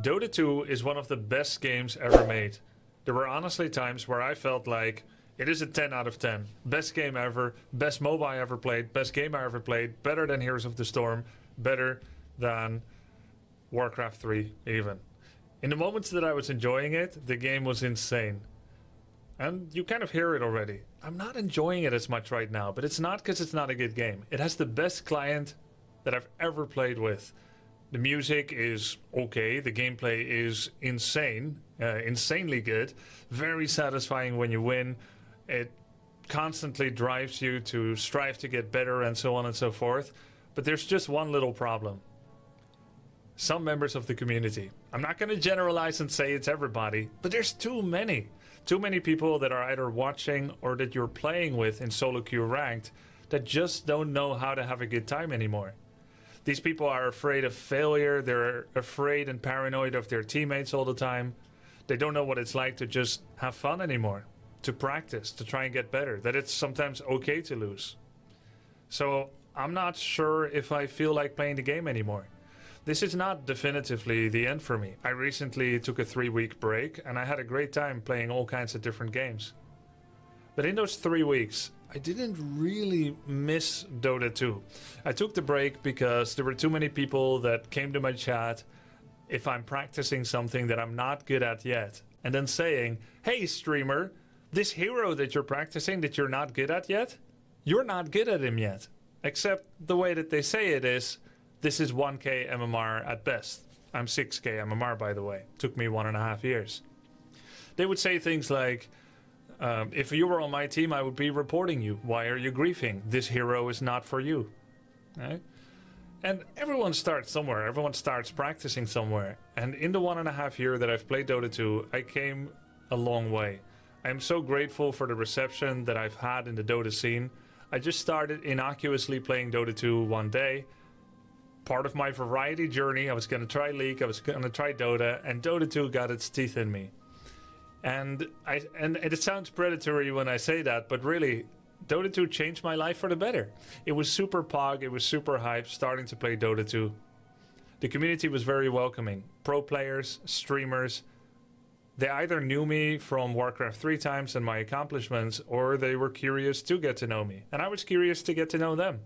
Dota 2 is one of the best games ever made. There were honestly times where I felt like it is a 10 out of 10. Best game ever, best MOBA I ever played, best game I ever played, better than Heroes of the Storm, better than Warcraft 3 even. In the moments that I was enjoying it, the game was insane. And you kind of hear it already. I'm not enjoying it as much right now, but it's not because it's not a good game. It has the best client that I've ever played with. The music is okay, the gameplay is insane, insanely good, very satisfying when you win. It constantly drives you to strive to get better and so on and so forth. But there's just one little problem. Some members of the community. I'm not going to generalize and say it's everybody, but there's too many. Too many people that are either watching or that you're playing with in solo queue ranked that just don't know how to have a good time anymore. These people are afraid of failure. They're afraid and paranoid of their teammates all the time. They don't know what it's like to just have fun anymore, to practice, to try and get better, that it's sometimes okay to lose. So I'm not sure if I feel like playing the game anymore. This is not definitively the end for me. I recently took a 3-week break and I had a great time playing all kinds of different games. But in those 3 weeks, I didn't really miss Dota 2. I took the break because there were too many people that came to my chat if I'm practicing something that I'm not good at yet. And then saying, hey streamer, this hero that you're practicing that you're not good at yet, you're not good at him yet. Except the way that they say it is, this is 1k MMR at best. I'm 6k MMR by the way. Took me 1.5 years. They would say things like, if you were on my team, I would be reporting you. Why are you griefing? This hero is not for you. Right? And everyone starts somewhere. Everyone starts practicing somewhere. And in the 1.5 year that I've played Dota 2, I came a long way. I'm so grateful for the reception that I've had in the Dota scene. I just started innocuously playing Dota 2 one day. Part of my variety journey, I was going to try League, I was going to try Dota, and Dota 2 got its teeth in me. And it sounds predatory when I say that, but really, Dota 2 changed my life for the better. It was super pog, it was super hype starting to play Dota 2. The community was very welcoming. Pro players, streamers, they either knew me from Warcraft 3 times and my accomplishments, or they were curious to get to know me. And I was curious to get to know them.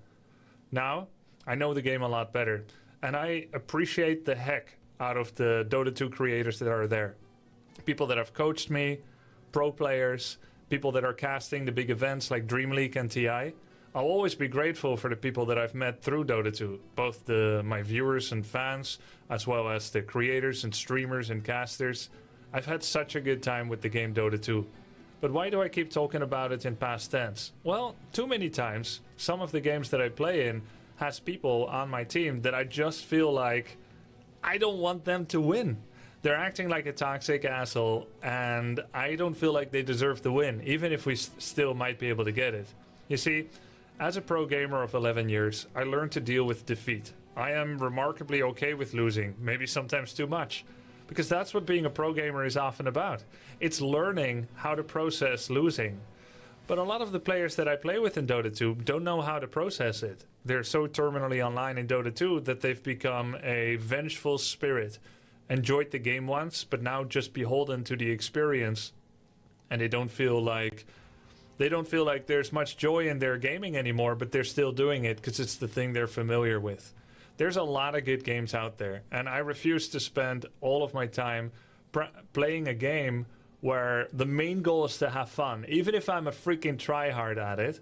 Now, I know the game a lot better, and I appreciate the heck out of the Dota 2 creators that are there. People that have coached me, pro players, people that are casting the big events like Dream League and TI. I'll always be grateful for the people that I've met through Dota 2, both my viewers and fans, as well as the creators and streamers and casters. I've had such a good time with the game Dota 2. But why do I keep talking about it in past tense? Well, too many times, some of the games that I play in has people on my team that I just feel like I don't want them to win. They're acting like a toxic asshole, and I don't feel like they deserve the win, even if we still might be able to get it. You see, as a pro gamer of 11 years, I learned to deal with defeat. I am remarkably okay with losing, maybe sometimes too much, because that's what being a pro gamer is often about. It's learning how to process losing. But a lot of the players that I play with in Dota 2 don't know how to process it. They're so terminally online in Dota 2 that they've become a vengeful spirit. Enjoyed the game once, but now just beholden to the experience, and they don't feel like there's much joy in their gaming anymore, but they're still doing it because it's the thing they're familiar with. There's a lot of good games out there, and I refuse to spend all of my time playing a game where the main goal is to have fun, even if I'm a freaking tryhard at it.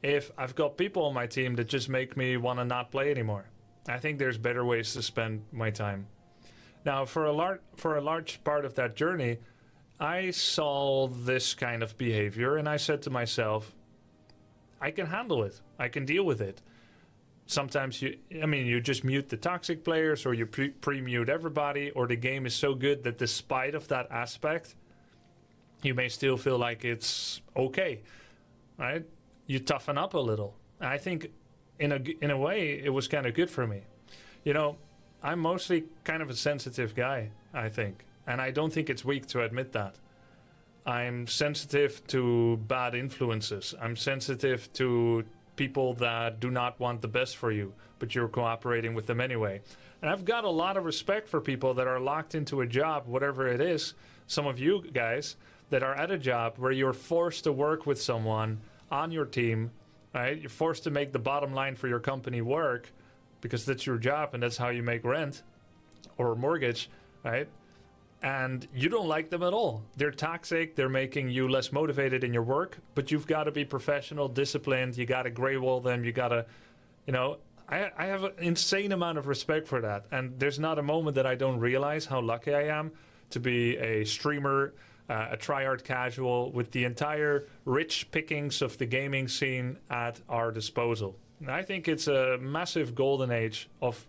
If I've got people on my team that just make me want to not play anymore, I think there's better ways to spend my time. Now, for a large part of that journey, I saw this kind of behavior, and I said to myself, I can handle it. I can deal with it. Sometimes you just mute the toxic players, or you pre-mute everybody, or the game is so good that despite of that aspect, you may still feel like it's okay, right? You toughen up a little. I think in a way, it was kind of good for me. You know, I'm mostly kind of a sensitive guy, I think. And I don't think it's weak to admit that. I'm sensitive to bad influences. I'm sensitive to people that do not want the best for you, but you're cooperating with them anyway. And I've got a lot of respect for people that are locked into a job, whatever it is. Some of you guys that are at a job where you're forced to work with someone on your team, right? You're forced to make the bottom line for your company work because that's your job and that's how you make rent or mortgage, right? And you don't like them at all. They're toxic. They're making you less motivated in your work, but you've got to be professional, disciplined. You got to gray wall them. You got to, you know, I have an insane amount of respect for that. And there's not a moment that I don't realize how lucky I am to be a streamer, a tryhard casual with the entire rich pickings of the gaming scene at our disposal. And I think it's a massive golden age of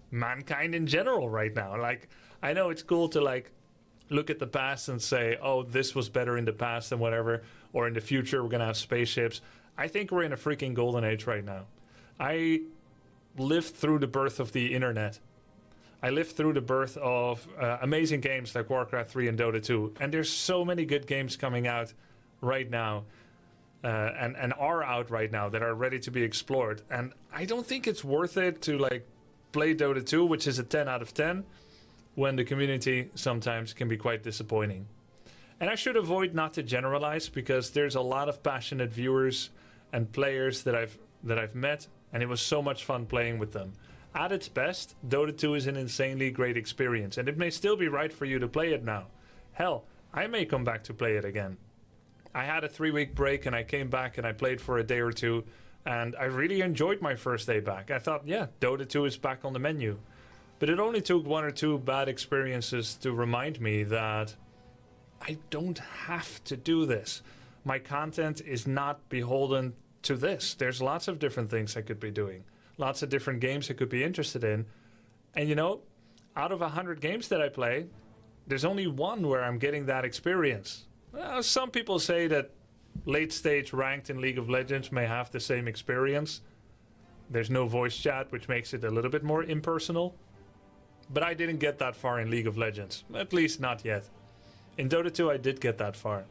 mankind in general right now. Like, I know it's cool to like look at the past and say, oh, this was better in the past and whatever, or in the future we're gonna have spaceships. I think we're in a freaking golden age right now. I lived through the birth of the internet. I lived through the birth of amazing games like Warcraft 3 and Dota 2, and there's so many good games coming out right now, and are out right now that are ready to be explored. And I don't think it's worth it to like play Dota 2, which is a 10 out of 10, when the community sometimes can be quite disappointing. And I should avoid not to generalize, because there's a lot of passionate viewers and players that I've met, and it was so much fun playing with them. At its best, Dota 2 is an insanely great experience, and it may still be right for you to play it now. Hell, I may come back to play it again. I had a 3-week break and I came back and I played for a day or two, and I really enjoyed my first day back. I thought, yeah, Dota 2 is back on the menu. But it only took 1 or 2 bad experiences to remind me that I don't have to do this. My content is not beholden to this. There's lots of different things I could be doing. Lots of different games I could be interested in. And you know, out of 100 games that I play, there's only one where I'm getting that experience. Some people say that late stage ranked in League of Legends may have the same experience. There's no voice chat, which makes it a little bit more impersonal. But I didn't get that far in League of Legends, at least not yet. In Dota 2 I did get that far.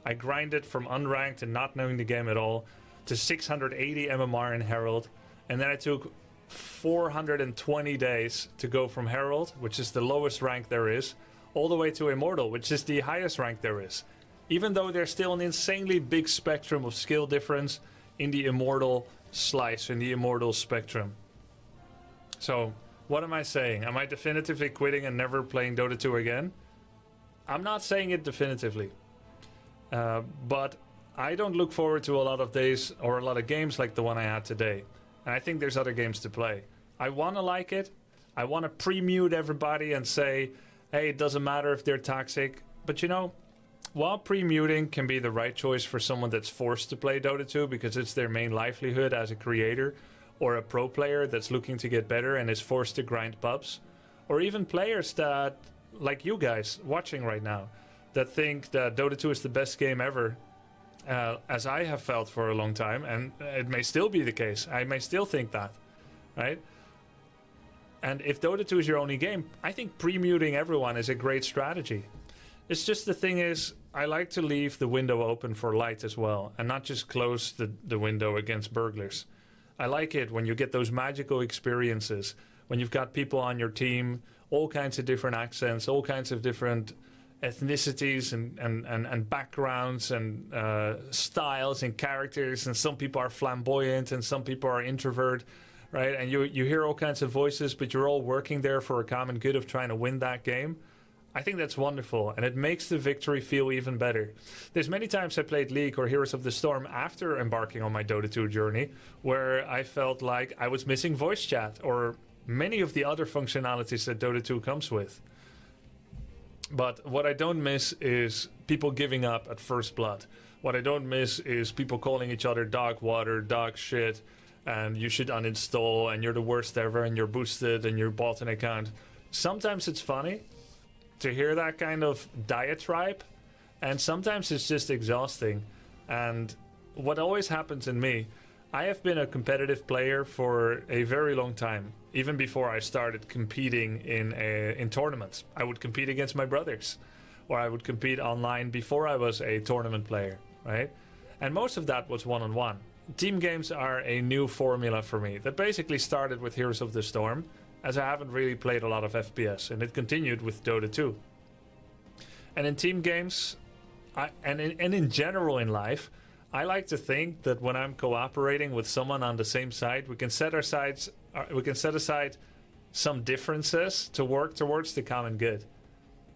I grinded from unranked and not knowing the game at all to 680 MMR in Herald, and then I took 420 days to go from Herald, which is the lowest rank there is, all the way to Immortal, which is the highest rank there is. Even though there's still an insanely big spectrum of skill difference in the Immortal slice, in the Immortal spectrum. So, what am I saying? Am I definitively quitting and never playing Dota 2 again? I'm not saying it definitively. But I don't look forward to a lot of days or a lot of games like the one I had today. And I think there's other games to play. I want to like it. I want to pre-mute everybody and say, hey, it doesn't matter if they're toxic. But you know, while pre-muting can be the right choice for someone that's forced to play Dota 2 because it's their main livelihood as a creator, or a pro player that's looking to get better and is forced to grind pubs, or even players that, like you guys watching right now, that think that Dota 2 is the best game ever, as I have felt for a long time, and it may still be the case. I may still think that, right? And if Dota 2 is your only game, I think pre-muting everyone is a great strategy. It's just the thing is, I like to leave the window open for light as well, and not just close the window against burglars. I like it when you get those magical experiences, when you've got people on your team, all kinds of different accents, all kinds of different ethnicities and backgrounds and styles and characters, and some people are flamboyant and some people are introvert, right? And you hear all kinds of voices, but you're all working there for a common good of trying to win that game. I think that's wonderful, and it makes the victory feel even better. There's many times I played League or Heroes of the Storm after embarking on my Dota 2 journey where I felt like I was missing voice chat or many of the other functionalities that Dota 2 comes with. But what I don't miss is people giving up at first blood. What I don't miss is people calling each other dog water, dog shit, and you should uninstall, and you're the worst ever, and you're boosted, and you bought an account. Sometimes it's funny to hear that kind of diatribe, and sometimes it's just exhausting. And what always happens in me, I have been a competitive player for a very long time, even before I started competing in tournaments. I would compete against my brothers, or I would compete online before I was a tournament player, right? And most of that was one-on-one. team games are a new formula for me that basically started with Heroes of the Storm, as I haven't really played a lot of FPS, and it continued with Dota 2. And in team games, and in general in life, I like to think that when I'm cooperating with someone on the same side, we can set aside some differences to work towards the common good.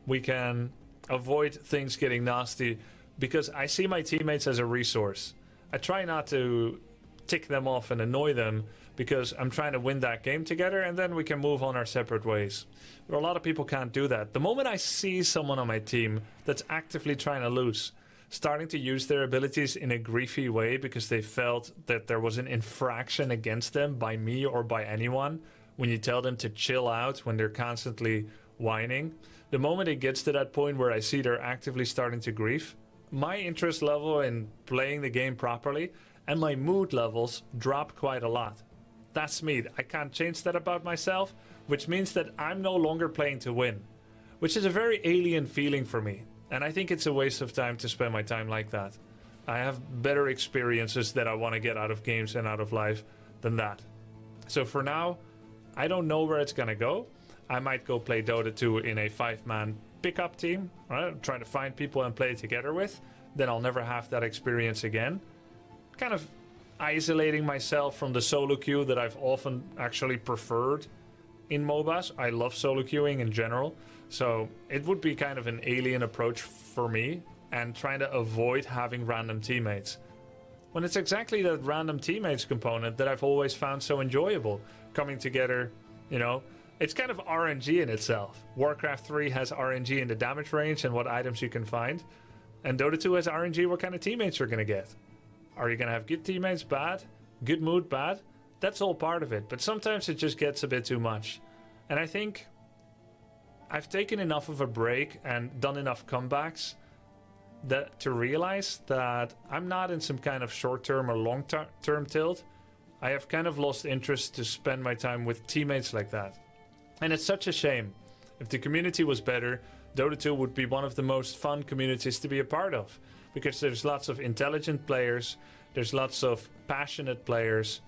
We can avoid things getting nasty because I see my teammates as a resource. I try not to tick them off and annoy them because I'm trying to win that game together, and then we can move on our separate ways. But a lot of people can't do that. The moment I see someone on my team that's actively trying to lose, starting to use their abilities in a griefy way because they felt that there was an infraction against them by me or by anyone, when you tell them to chill out when they're constantly whining, the moment it gets to that point where I see they're actively starting to grief, my interest level in playing the game properly and my mood levels drop quite a lot. That's me. I can't change that about myself, which means that I'm no longer playing to win, which is a very alien feeling for me. And I think it's a waste of time to spend my time like that. I have better experiences that I want to get out of games and out of life than that. So for now, I don't know where it's going to go. I might go play Dota 2 in a 5-man pickup team, right? Trying to find people and play together with. Then I'll never have that experience again. Kind of isolating myself from the solo queue that I've often actually preferred in MOBAs. I love solo queuing in general. So it would be kind of an alien approach for me, and trying to avoid having random teammates. When it's exactly that random teammates component that I've always found so enjoyable. Coming together, you know, it's kind of RNG in itself. Warcraft 3 has RNG in the damage range and what items you can find. And Dota 2 has RNG what kind of teammates you're going to get. Are you going to have good teammates, bad? Good mood, bad? That's all part of it. But sometimes it just gets a bit too much. And I think I've taken enough of a break and done enough comebacks to realize that I'm not in some kind of short-term or long-term tilt. I have kind of lost interest to spend my time with teammates like that. And it's such a shame. If the community was better, Dota 2 would be one of the most fun communities to be a part of. Because there's lots of intelligent players, there's lots of passionate players,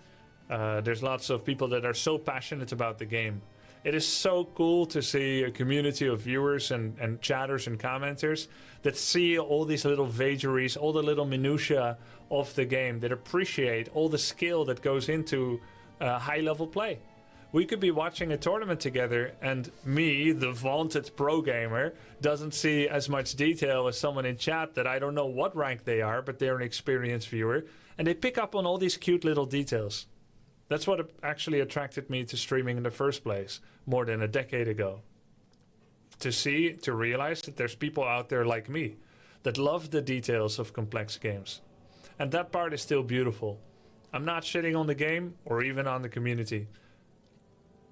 there's lots of people that are so passionate about the game. It is so cool to see a community of viewers and chatters and commenters that see all these little vagaries, all the little minutiae of the game, that appreciate all the skill that goes into high-level play. We could be watching a tournament together and me, the vaunted pro gamer, doesn't see as much detail as someone in chat that I don't know what rank they are, but they're an experienced viewer, and they pick up on all these cute little details. That's what actually attracted me to streaming in the first place, more than a decade ago. To realize that there's people out there like me that love the details of complex games. And that part is still beautiful. I'm not shitting on the game or even on the community.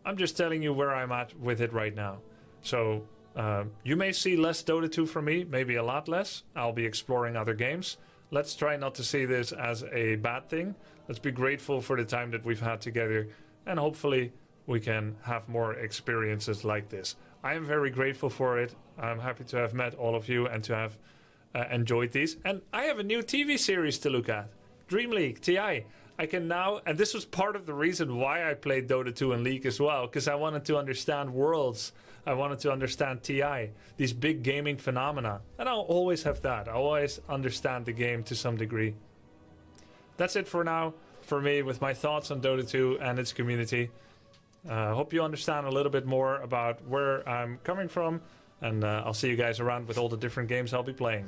I'm just telling you where I'm at with it right now. So you may see less Dota 2 from me, maybe a lot less. I'll be exploring other games. Let's try not to see this as a bad thing. Let's be grateful for the time that we've had together, and hopefully we can have more experiences like this. I am very grateful for it. I'm happy to have met all of you and to have enjoyed these. And I have a new TV series to look at, Dream League TI. I can now, and this was part of the reason why I played Dota 2 and League as well, because I wanted to understand worlds. I wanted to understand TI, these big gaming phenomena. And I'll always have that. I'll always understand the game to some degree. That's it for now, for me, with my thoughts on Dota 2 and its community. Hope you understand a little bit more about where I'm coming from. And I'll see you guys around with all the different games I'll be playing.